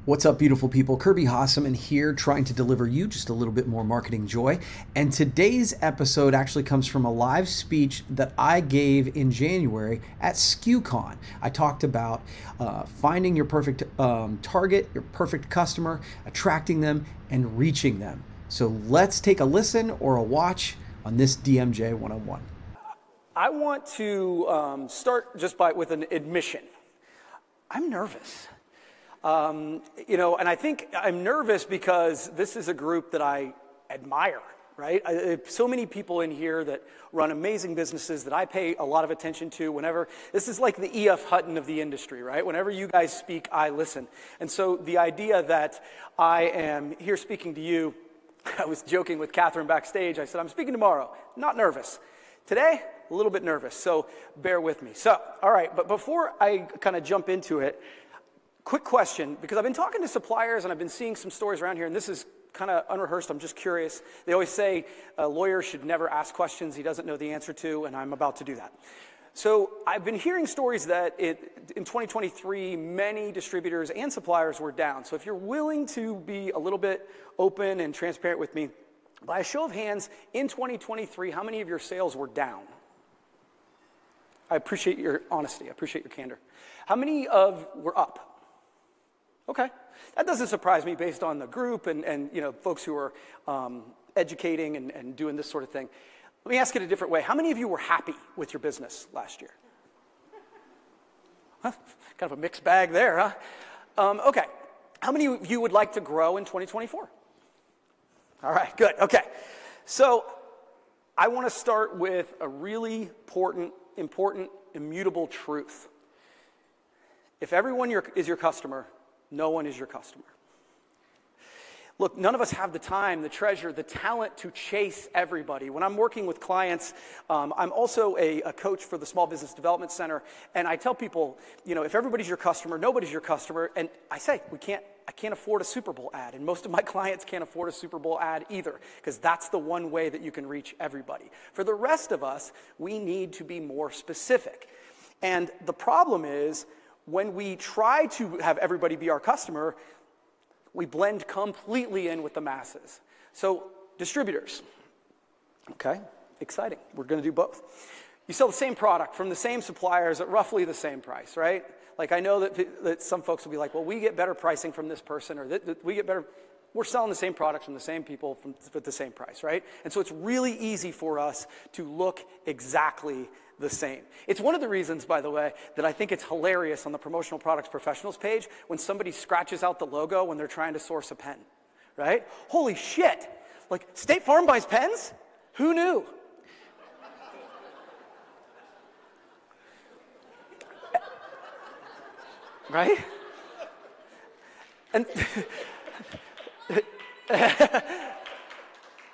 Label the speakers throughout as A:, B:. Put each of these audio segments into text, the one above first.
A: What's up, beautiful people? Kirby Hasseman here, trying to deliver you just a little bit more marketing joy. And today's episode actually comes from a live speech that I gave in January at Skucon. I talked about finding your perfect target, your perfect customer, attracting them, and reaching them. So let's take a listen or a watch on this DMJ 101.
B: I want to start just with an admission. I'm nervous. And I think I'm nervous because this is a group that I admire, right? So many people in here that run amazing businesses that I pay a lot of attention to whenever, this is like the E.F. Hutton of the industry, right? Whenever you guys speak, I listen. And so the idea that I am here speaking to you, I was joking with Catherine backstage. I said, I'm speaking tomorrow, not nervous. Today, a little bit nervous, so bear with me. So, all right, but before I kind of jump into it, quick question, because I've been talking to suppliers and I've been seeing some stories around here, and this is kind of unrehearsed, I'm just curious. They always say a lawyer should never ask questions he doesn't know the answer to, and I'm about to do that. So I've been hearing stories that in 2023, many distributors and suppliers were down. So if you're willing to be a little bit open and transparent with me, by a show of hands, in 2023, how many of your sales were down? I appreciate your honesty. I appreciate your candor. How many were up? Okay, that doesn't surprise me based on the group and folks who are educating and doing this sort of thing. Let me ask it a different way. How many of you were happy with your business last year? Huh? Kind of a mixed bag there, huh? Okay, how many of you would like to grow in 2024? All right, good, okay. So I want to start with a really important, immutable truth. If everyone is your customer, no one is your customer. Look, none of us have the time, the treasure, the talent to chase everybody. When I'm working with clients, I'm also a coach for the Small Business Development Center, and I tell people, if everybody's your customer, nobody's your customer, and I say, I can't afford a Super Bowl ad, and most of my clients can't afford a Super Bowl ad either, because that's the one way that you can reach everybody. For the rest of us, we need to be more specific. And the problem is, when we try to have everybody be our customer, we blend completely in with the masses. So, distributors, okay, exciting. We're going to do both. You sell the same product from the same suppliers at roughly the same price, right? Like, I know that some folks will be like, well, we get better pricing from this person, or we get better. We're selling the same products from the same people at the same price, right? And so it's really easy for us to look exactly the same. It's one of the reasons, by the way, that I think it's hilarious on the Promotional Products Professionals page when somebody scratches out the logo when they're trying to source a pen, right? Holy shit! Like, State Farm buys pens? Who knew? Right? And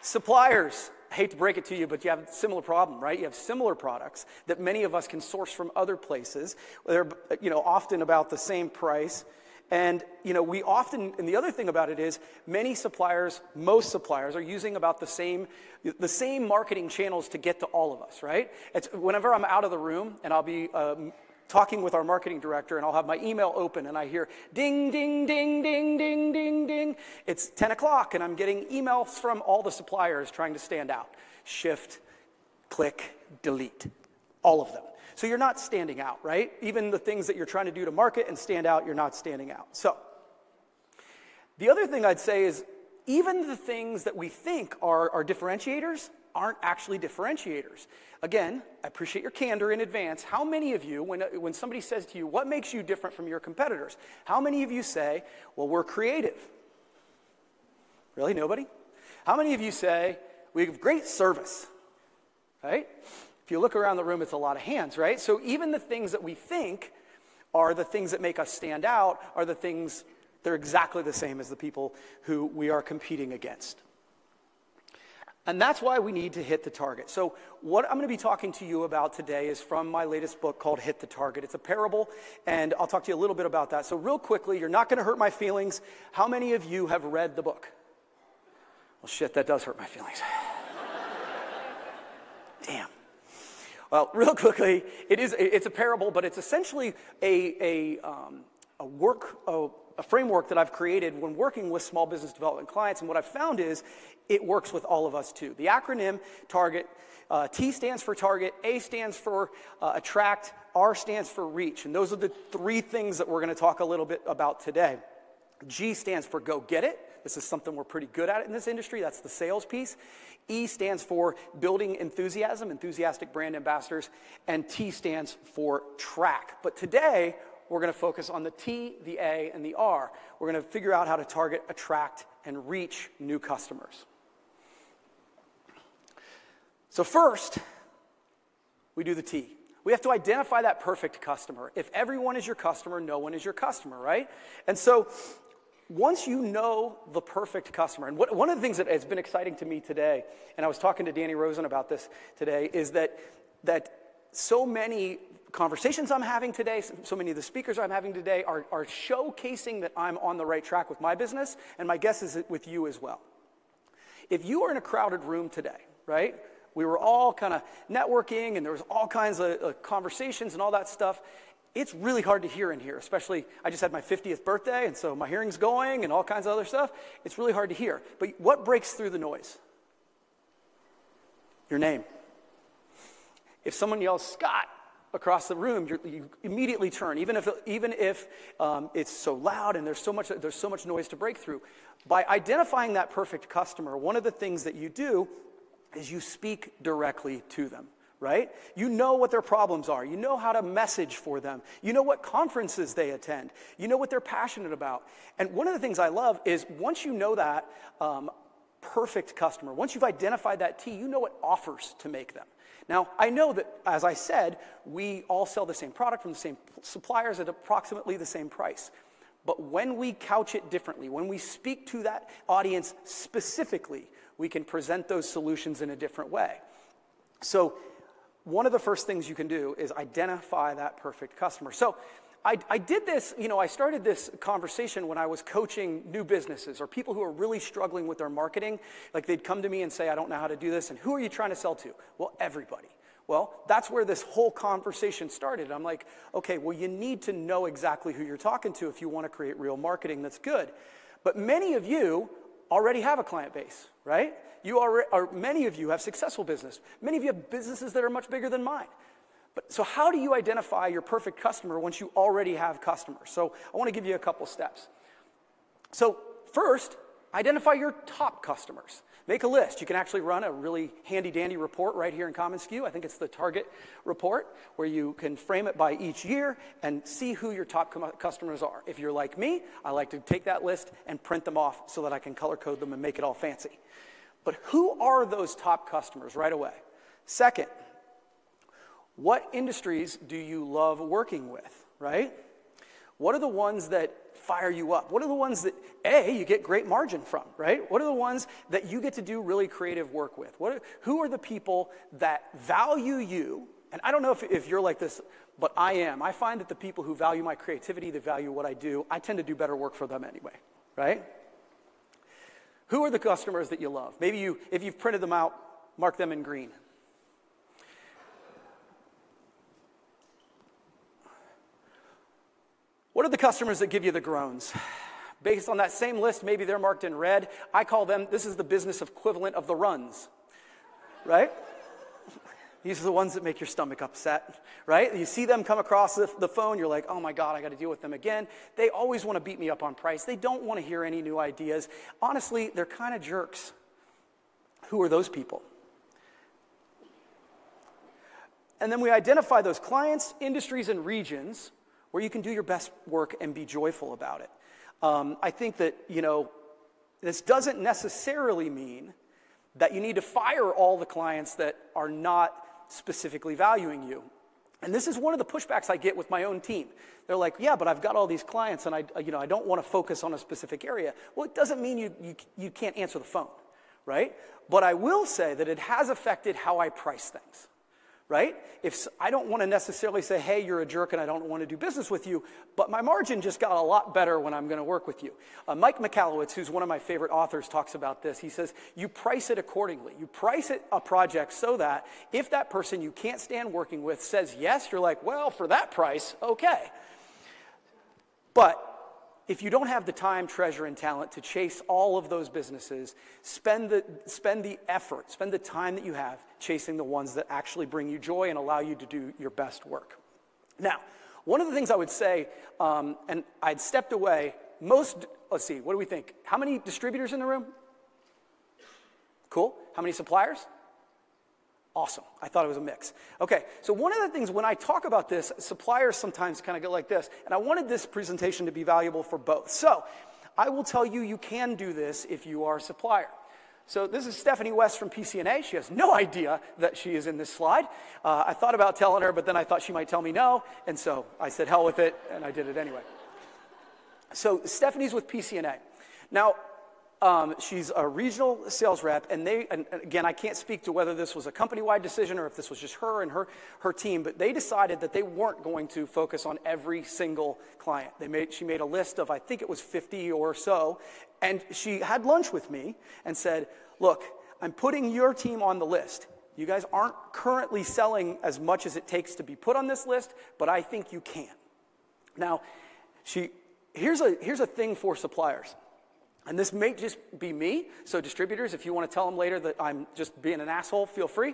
B: suppliers, I hate to break it to you, but you have a similar problem, right? You have similar products that many of us can source from other places. They're, often about the same price. And, we often, and the other thing about it is most suppliers are using about the same marketing channels to get to all of us, right? It's whenever I'm out of the room and I'll be talking with our marketing director, and I'll have my email open, and I hear ding, ding, ding, ding, ding, ding, ding. It's 10 o'clock, and I'm getting emails from all the suppliers trying to stand out. Shift, click, delete, all of them. So you're not standing out, right? Even the things that you're trying to do to market and stand out, you're not standing out. So the other thing I'd say is even the things that we think are differentiators aren't actually differentiators. Again, I appreciate your candor in advance. How many of you, when somebody says to you, what makes you different from your competitors? How many of you say, well, we're creative? Really, nobody? How many of you say, we have great service, right? If you look around the room, it's a lot of hands, right? So even the things that we think are the things that make us stand out are the things, they're exactly the same as the people who we are competing against. And that's why we need to hit the target. So what I'm going to be talking to you about today is from my latest book called Hit the Target. It's a parable, and I'll talk to you a little bit about that. So real quickly, you're not going to hurt my feelings. How many of you have read the book? Well, shit, that does hurt my feelings. Damn. Well, real quickly, it's a parable, but it's essentially a a framework that I've created when working with small business development clients, and what I've found is it works with all of us too. The acronym TARGET, T stands for target, A stands for attract, R stands for reach, and those are the three things that we're going to talk a little bit about today. G stands for go get it. This is something we're pretty good at in this industry. That's the sales piece. E stands for building enthusiasm, enthusiastic brand ambassadors, and T stands for track. But today, we're going to focus on the T, the A, and the R. We're going to figure out how to target, attract, and reach new customers. So first, we do the T. We have to identify that perfect customer. If everyone is your customer, no one is your customer, right? And so once you know the perfect customer, and one of the things that has been exciting to me today, and I was talking to Danny Rosen about this today, is that so many conversations I'm having today, so many of the speakers I'm having today are showcasing that I'm on the right track with my business, and my guess is with you as well. If you are in a crowded room today, right? We were all kind of networking, and there was all kinds of conversations and all that stuff. It's really hard to hear in here, especially I just had my 50th birthday, and so my hearing's going and all kinds of other stuff. It's really hard to hear. But what breaks through the noise? Your name. If someone yells, Scott, across the room, you immediately turn, even if it's so loud and there's so much noise to break through. By identifying that perfect customer, one of the things that you do is you speak directly to them, right? You know what their problems are. You know how to message for them. You know what conferences they attend. You know what they're passionate about. And one of the things I love is once you know that perfect customer, once you've identified that T, you know what offers to make them. Now, I know that, as I said, we all sell the same product from the same suppliers at approximately the same price. But when we couch it differently, when we speak to that audience specifically, we can present those solutions in a different way. So one of the first things you can do is identify that perfect customer. So I did this, I started this conversation when I was coaching new businesses or people who are really struggling with their marketing. Like they'd come to me and say, I don't know how to do this. And who are you trying to sell to? Well, everybody. Well, that's where this whole conversation started. I'm like, okay, well, you need to know exactly who you're talking to if you want to create real marketing that's good. But many of you already have a client base, right? Many of you have successful business. Many of you have businesses that are much bigger than mine. So how do you identify your perfect customer once you already have customers? So I want to give you a couple steps. So first, identify your top customers. Make a list. You can actually run a really handy-dandy report right here in commonsku. I think it's the Target report, where you can frame it by each year and see who your top customers are. If you're like me, I like to take that list and print them off so that I can color code them and make it all fancy. But who are those top customers right away? Second, what industries do you love working with, right? What are the ones that fire you up? What are the ones that, A, you get great margin from, right? What are the ones that you get to do really creative work with? Who are the people that value you? And I don't know if you're like this, but I am. I find that the people who value my creativity, that value what I do, I tend to do better work for them anyway, right? Who are the customers that you love? Maybe if you've printed them out, mark them in green. What are the customers that give you the groans? Based on that same list, maybe they're marked in red. I call them, this is the business equivalent of the runs, right? These are the ones that make your stomach upset, right? You see them come across the phone, you're like, oh my God, I got to deal with them again. They always want to beat me up on price. They don't want to hear any new ideas. Honestly, they're kind of jerks. Who are those people? And then we identify those clients, industries, and regions where you can do your best work and be joyful about it. I think that, this doesn't necessarily mean that you need to fire all the clients that are not specifically valuing you. And this is one of the pushbacks I get with my own team. They're like, yeah, but I've got all these clients and I don't want to focus on a specific area. Well, it doesn't mean you can't answer the phone, right? But I will say that it has affected how I price things. Right? If I don't want to necessarily say, hey, you're a jerk and I don't want to do business with you, but my margin just got a lot better when I'm going to work with you. Mike Michalowicz, who's one of my favorite authors, talks about this. He says, you price it accordingly. You price a project so that if that person you can't stand working with says yes, you're like, well, for that price, okay. But if you don't have the time, treasure, and talent to chase all of those businesses, spend the effort, spend the time that you have chasing the ones that actually bring you joy and allow you to do your best work. Now, one of the things I would say, and I'd stepped away, let's see, what do we think? How many distributors in the room? Cool. How many suppliers? Awesome. I thought it was a mix. Okay, so one of the things when I talk about this, suppliers sometimes kind of go like this, and I wanted this presentation to be valuable for both. So I will tell you, you can do this if you are a supplier. So this is Stephanie West from PCNA. She has no idea that she is in this slide. I thought about telling her, but then I thought she might tell me no, and so I said hell with it, and I did it anyway. So Stephanie's with PCNA. Now, she's a regional sales rep, and again, I can't speak to whether this was a company-wide decision or if this was just her and her team, but they decided that they weren't going to focus on every single client. She made a list of, I think it was 50 or so, and she had lunch with me and said, look, I'm putting your team on the list. You guys aren't currently selling as much as it takes to be put on this list, but I think you can. Now, here's a thing for suppliers. And this may just be me, so distributors, if you want to tell them later that I'm just being an asshole, feel free.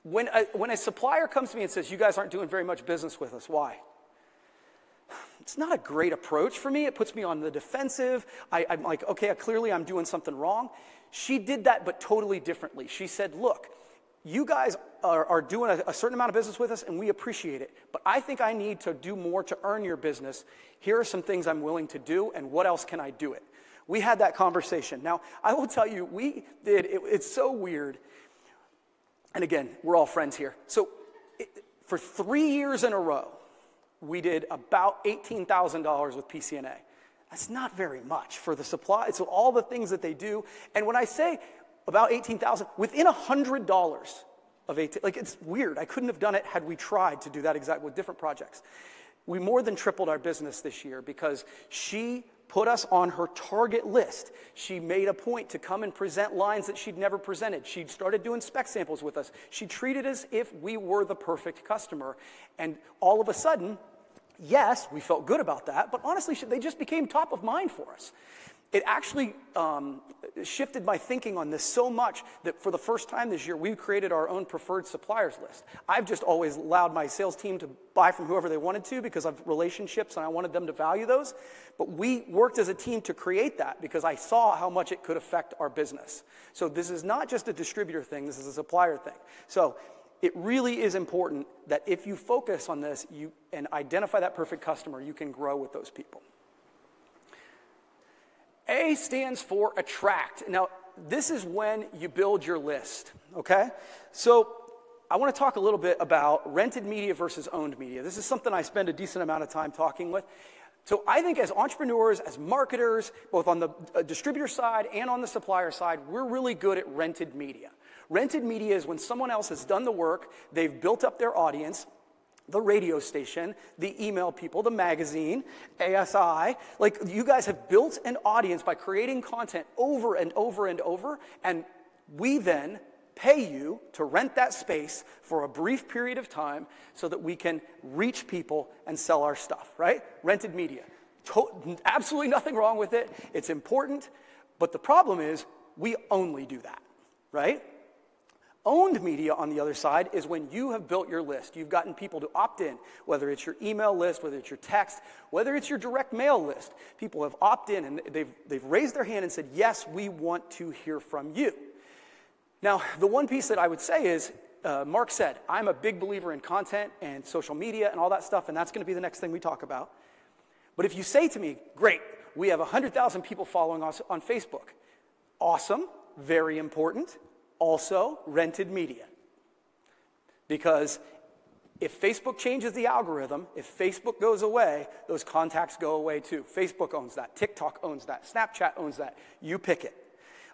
B: When a supplier comes to me and says, you guys aren't doing very much business with us, why? It's not a great approach for me. It puts me on the defensive. I'm like, okay, clearly I'm doing something wrong. She did that, but totally differently. She said, look, you guys are doing a certain amount of business with us, and we appreciate it. But I think I need to do more to earn your business. Here are some things I'm willing to do, and what else can I do it? We had that conversation. Now, I will tell you, it's so weird. And again, we're all friends here. So for 3 years in a row, we did about $18,000 with PCNA. That's not very much for the supply. So all the things that they do. And when I say about $18,000, within $100 of 18, like it's weird. I couldn't have done it had we tried to do that exactly with different projects. We more than tripled our business this year because she put us on her target list. She made a point to come and present lines that she'd never presented. She started doing spec samples with us. She treated us as if we were the perfect customer. And all of a sudden, yes, we felt good about that, but honestly, they just became top of mind for us. It actually shifted my thinking on this so much that for the first time this year, we created our own preferred suppliers list. I've just always allowed my sales team to buy from whoever they wanted to because of relationships and I wanted them to value those. But we worked as a team to create that because I saw how much it could affect our business. So this is not just a distributor thing, this is a supplier thing. So it really is important that if you focus on this and identify that perfect customer, you can grow with those people. A stands for attract. Now, this is when you build your list, okay? So I want to talk a little bit about rented media versus owned media. This is something I spend a decent amount of time talking with. So I think as entrepreneurs, as marketers, both on the distributor side and on the supplier side, we're really good at rented media. Rented media is when someone else has done the work, they've built up their audience, the radio station, the email people, the magazine, ASI. Like, you guys have built an audience by creating content over and over and over, and we then pay you to rent that space for a brief period of time so that we can reach people and sell our stuff, right? Rented media. Absolutely nothing wrong with it. It's important, but the problem is we only do that, right? Owned media, on the other side, is when you have built your list. You've gotten people to opt in, whether it's your email list, whether it's your text, whether it's your direct mail list. People have opted in, and they've raised their hand and said, yes, we want to hear from you. Now, the one piece that I would say is, Mark said, I'm a big believer in content and social media and all that stuff, and that's going to be the next thing we talk about. But if you say to me, great, we have 100,000 people following us on Facebook. Awesome, very important. Also, rented media. Because if Facebook changes the algorithm, if Facebook goes away, those contacts go away too. Facebook owns that. TikTok owns that. Snapchat owns that. You pick it.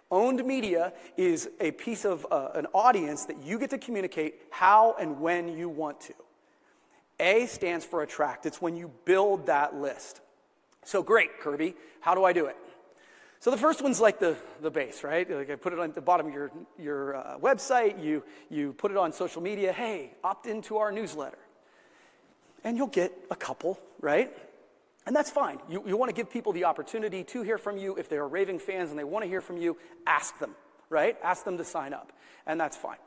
B: Owned media is a piece of an audience that you get to communicate how and when you want to. A stands for attract. It's when you build that list. So great, Kirby. How do I do it? So the first one's like the base, right? Like I put it on the bottom of your website. You put it on social media. Hey, opt into our newsletter. And you'll get a couple, right? And that's fine. You want to give people the opportunity to hear from you. If they're raving fans and they want to hear from you, ask them, right? Ask them to sign up, and that's fine.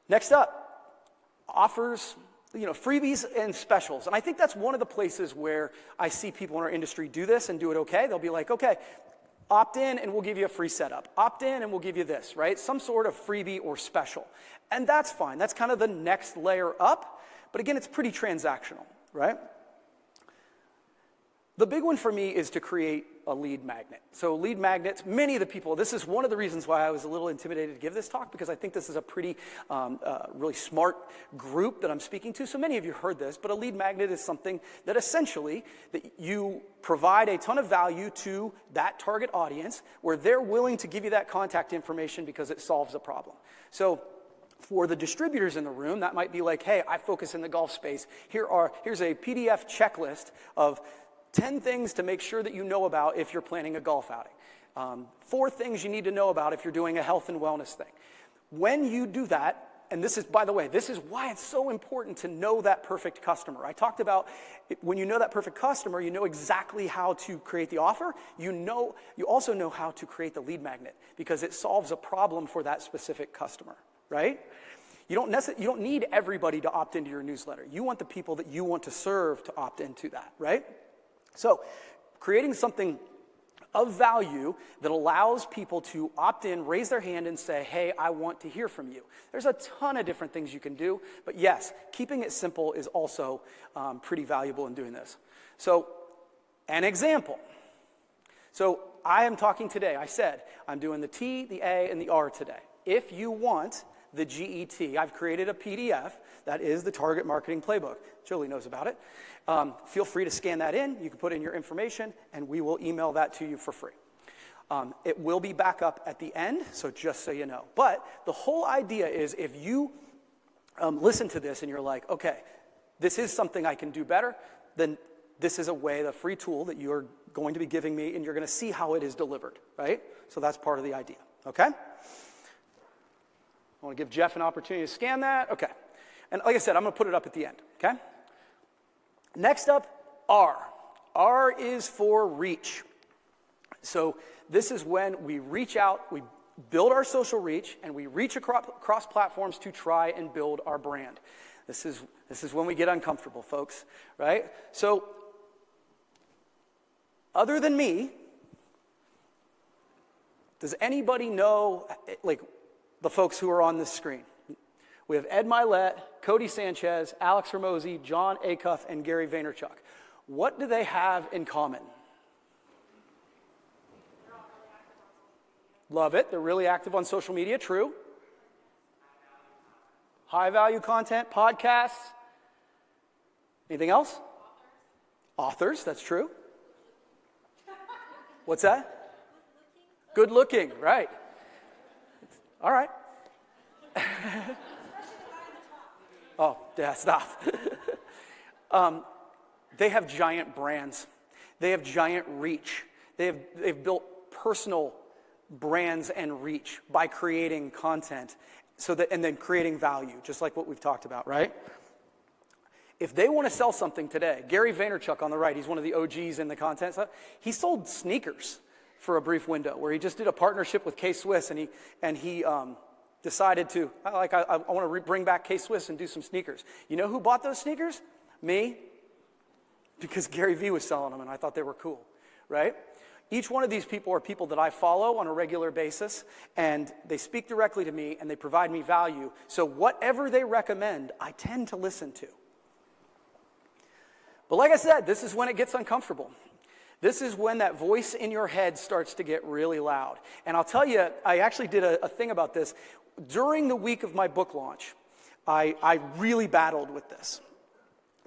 B: Next up, offers, freebies and specials. And I think that's one of the places where I see people in our industry do this and do it okay. They'll be like, okay, opt in and we'll give you a free setup. Opt in and we'll give you this, right? Some sort of freebie or special. And that's fine. That's kind of the next layer up. But again, it's pretty transactional, right? The big one for me is to create a lead magnet. So lead magnets, many of the people, this is one of the reasons why I was a little intimidated to give this talk, because I think this is a pretty, really smart group that I'm speaking to. So many of you heard this, but a lead magnet is something that essentially, that you provide a ton of value to that target audience where they're willing to give you that contact information because it solves a problem. So for the distributors in the room, that might be like, hey, I focus in the golf space. Here's a PDF checklist of 10 things to make sure that you know about if you're planning a golf outing. 4 things you need to know about if you're doing a health and wellness thing. When you do that, and this is, by the way, this is why it's so important to know that perfect customer. I talked about when you know that perfect customer, you know exactly how to create the offer. You also know how to create the lead magnet because it solves a problem for that specific customer, right? You don't need everybody to opt into your newsletter. You want the people that you want to serve to opt into that, right? So creating something of value that allows people to opt in, raise their hand, and say, hey, I want to hear from you. There's a ton of different things you can do, but yes, keeping it simple is also pretty valuable in doing this. So an example. So I am talking today. I said I'm doing the T, the A, and the R today. If you want the GET, I've created a PDF that is the Target Marketing Playbook. Julie knows about it. Feel free to scan that in. You can put in your information, and we will email that to you for free. It will be back up at the end, so just so you know. But the whole idea is if you listen to this and you're like, okay, this is something I can do better, then this is a way, the free tool that you're going to be giving me, and you're going to see how it is delivered, right? So that's part of the idea, okay? I want to give Jeff an opportunity to scan that. Okay. And like I said, I'm going to put it up at the end, okay? Next up, R. R is for reach. So this is when we reach out, we build our social reach, and we reach across platforms to try and build our brand. This is when we get uncomfortable, folks, right? So other than me, does anybody know, like, the folks who are on this screen? We have Ed Milet, Cody Sanchez, Alex Ramosi, John Acuff, and Gary Vaynerchuk. What do they have in common? Love it. They're really active on social media. True. High value content, podcasts. Anything else? Authors. That's true. What's that? Good looking. Right. All right. Oh, yeah, stop. They have giant brands. They have giant reach. They've built personal brands and reach by creating content and then creating value, just like what we've talked about, right? If they want to sell something today, Gary Vaynerchuk on the right, he's one of the OGs in the content stuff. He sold sneakers for a brief window where he just did a partnership with K-Swiss, and he decided to, I want to bring back K-Swiss and do some sneakers. You know who bought those sneakers? Me. Because Gary Vee was selling them, and I thought they were cool, right? Each one of these people are people that I follow on a regular basis, and they speak directly to me, and they provide me value. So whatever they recommend, I tend to listen to. But like I said, this is when it gets uncomfortable. This is when that voice in your head starts to get really loud. And I'll tell you, I actually did a thing about this. During the week of my book launch, I really battled with this.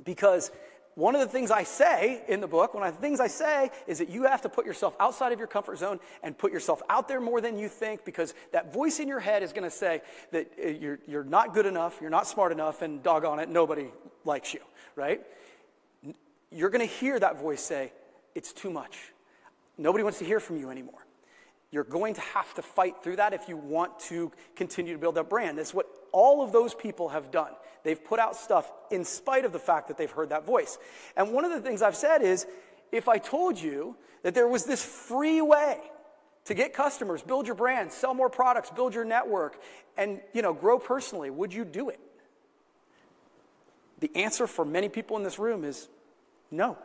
B: Because one of the things I say in the book, one of the things I say is that you have to put yourself outside of your comfort zone and put yourself out there more than you think, because that voice in your head is going to say that you're not good enough, you're not smart enough, and doggone it, nobody likes you, right? You're going to hear that voice say, it's too much. Nobody wants to hear from you anymore. You're going to have to fight through that if you want to continue to build that brand. That's what all of those people have done. They've put out stuff in spite of the fact that they've heard that voice. And one of the things I've said is, if I told you that there was this free way to get customers, build your brand, sell more products, build your network, and grow personally, would you do it? The answer for many people in this room is no,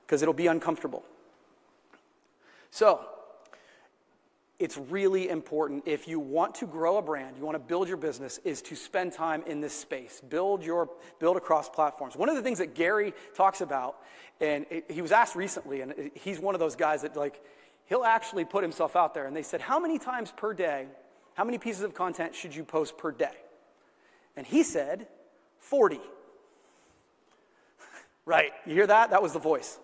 B: because it'll be uncomfortable. So, it's really important, if you want to grow a brand, you want to build your business, is to spend time in this space. Build across platforms. One of the things that Gary talks about, and he was asked recently, and he's one of those guys that he'll actually put himself out there. And they said, how many times per day, how many pieces of content should you post per day? And he said, 40. Right, you hear that? That was the voice.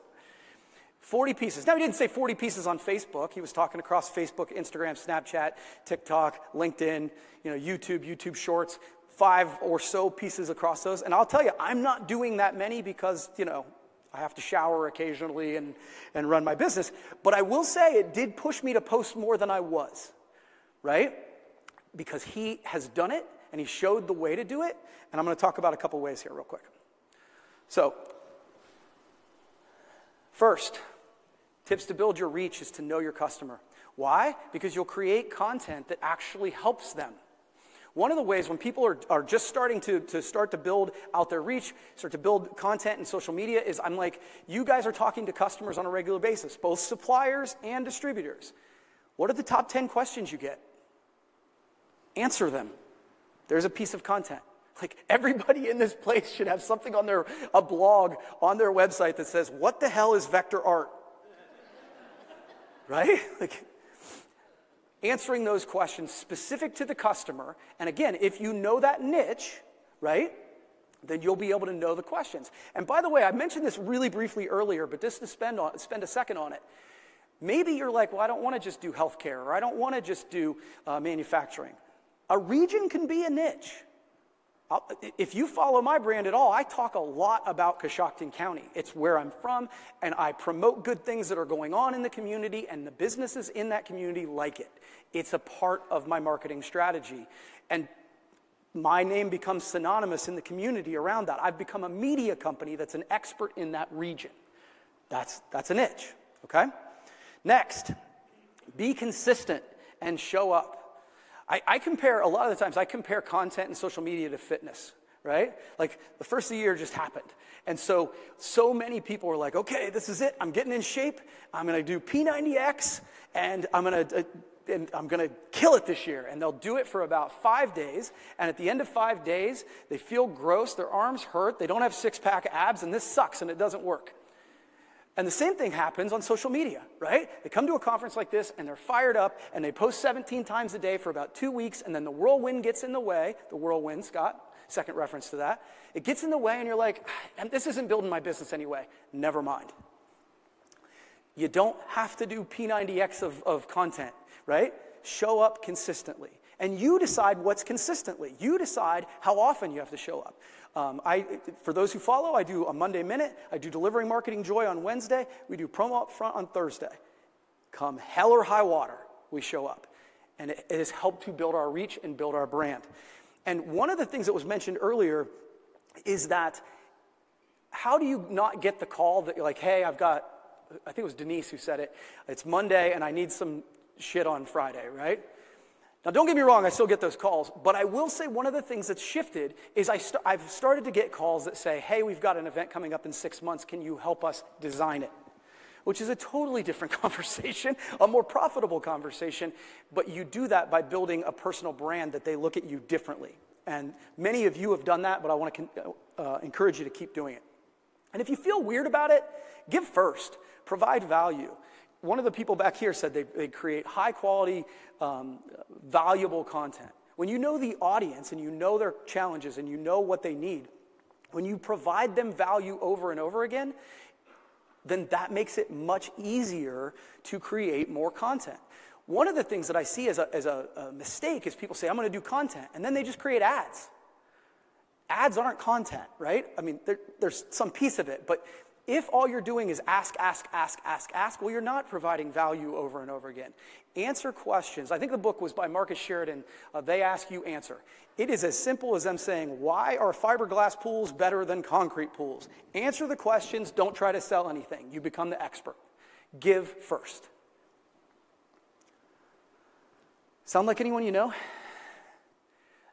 B: 40 pieces. Now, he didn't say 40 pieces on Facebook. He was talking across Facebook, Instagram, Snapchat, TikTok, LinkedIn, YouTube Shorts, 5 or so pieces across those. And I'll tell you, I'm not doing that many because, I have to shower occasionally and run my business. But I will say it did push me to post more than I was, right? Because he has done it, and he showed the way to do it. And I'm going to talk about a couple ways here real quick. So, first, tips to build your reach is to know your customer. Why? Because you'll create content that actually helps them. One of the ways when people are just starting to build out their reach, start to build content in social media, is I'm like, you guys are talking to customers on a regular basis, both suppliers and distributors. What are the top 10 questions you get? Answer them. There's a piece of content. Everybody in this place should have something on a blog on their website that says, what the hell is vector art? Right? Answering those questions specific to the customer. And again, if you know that niche, right, then you'll be able to know the questions. And by the way, I mentioned this really briefly earlier, but just to spend a second on it. Maybe you're like, well, I don't want to just do healthcare, or I don't want to just do manufacturing. A region can be a niche. If you follow my brand at all, I talk a lot about Coshocton County. It's where I'm from, and I promote good things that are going on in the community, and the businesses in that community like it. It's a part of my marketing strategy. And my name becomes synonymous in the community around that. I've become a media company that's an expert in that region. That's a niche, okay? Next, be consistent and show up. I compare, a lot of the times, I compare content and social media to fitness, right? The first of the year just happened. And so many people were like, okay, this is it. I'm getting in shape. I'm going to do P90X, and I'm going to kill it this year. And they'll do it for about 5 days. And at the end of 5 days, they feel gross. Their arms hurt. They don't have six-pack abs, and this sucks, and it doesn't work. And the same thing happens on social media, right? They come to a conference like this, and they're fired up, and they post 17 times a day for about 2 weeks, and then the whirlwind gets in the way. The whirlwind, Scott, second reference to that. It gets in the way, and you're like, this isn't building my business anyway. Never mind. You don't have to do P90X of content, right? Show up consistently. And you decide what's consistently. You decide how often you have to show up. For those who follow, I do a Monday Minute. I do Delivering Marketing Joy on Wednesday. We do Promo Up Front on Thursday. Come hell or high water, we show up. And it has helped to build our reach and build our brand. And one of the things that was mentioned earlier is that how do you not get the call that you're like, hey, I think it was Denise who said it. It's Monday and I need some shit on Friday, right? Now, don't get me wrong, I still get those calls, but I will say one of the things that's shifted is I've started to get calls that say, hey, we've got an event coming up in 6 months, can you help us design it? Which is a totally different conversation, a more profitable conversation, but you do that by building a personal brand that they look at you differently. And many of you have done that, but I want to encourage you to keep doing it. And if you feel weird about it, give first, provide value. One of the people back here said they create high-quality, valuable content. When you know the audience and you know their challenges and you know what they need, when you provide them value over and over again, then that makes it much easier to create more content. One of the things that I see as a mistake is people say, I'm going to do content, and then they just create ads. Ads aren't content, right? I mean, there's some piece of it, but If all you're doing is ask, well, you're not providing value over and over again. Answer questions. I think the book was by Marcus Sheridan. They Ask, You Answer. It is as simple as them saying, why are fiberglass pools better than concrete pools? Answer the questions. Don't try to sell anything. You become the expert. Give first. Sound like anyone you know?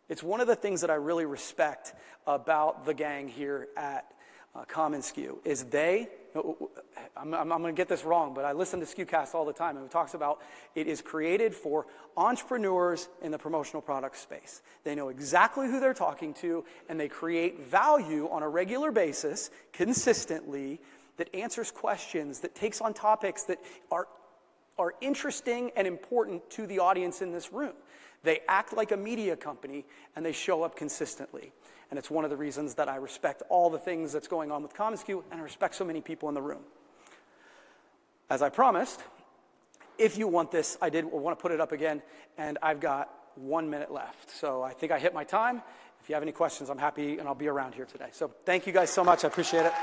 B: It's one of the things that I really respect about the gang here at Common Skew is I'm going to get this wrong, but I listen to Skucast all the time, and it talks about it is created for entrepreneurs in the promotional product space. They know exactly who they're talking to, and they create value on a regular basis, consistently, that answers questions, that takes on topics that are interesting and important to the audience in this room. They act like a media company, and they show up consistently. And it's one of the reasons that I respect all the things that's going on with Common Skew, and I respect so many people in the room. As I promised, if you want this, I want to put it up again, and I've got 1 minute left. So I think I hit my time. If you have any questions, I'm happy, and I'll be around here today. So thank you guys so much. I appreciate it.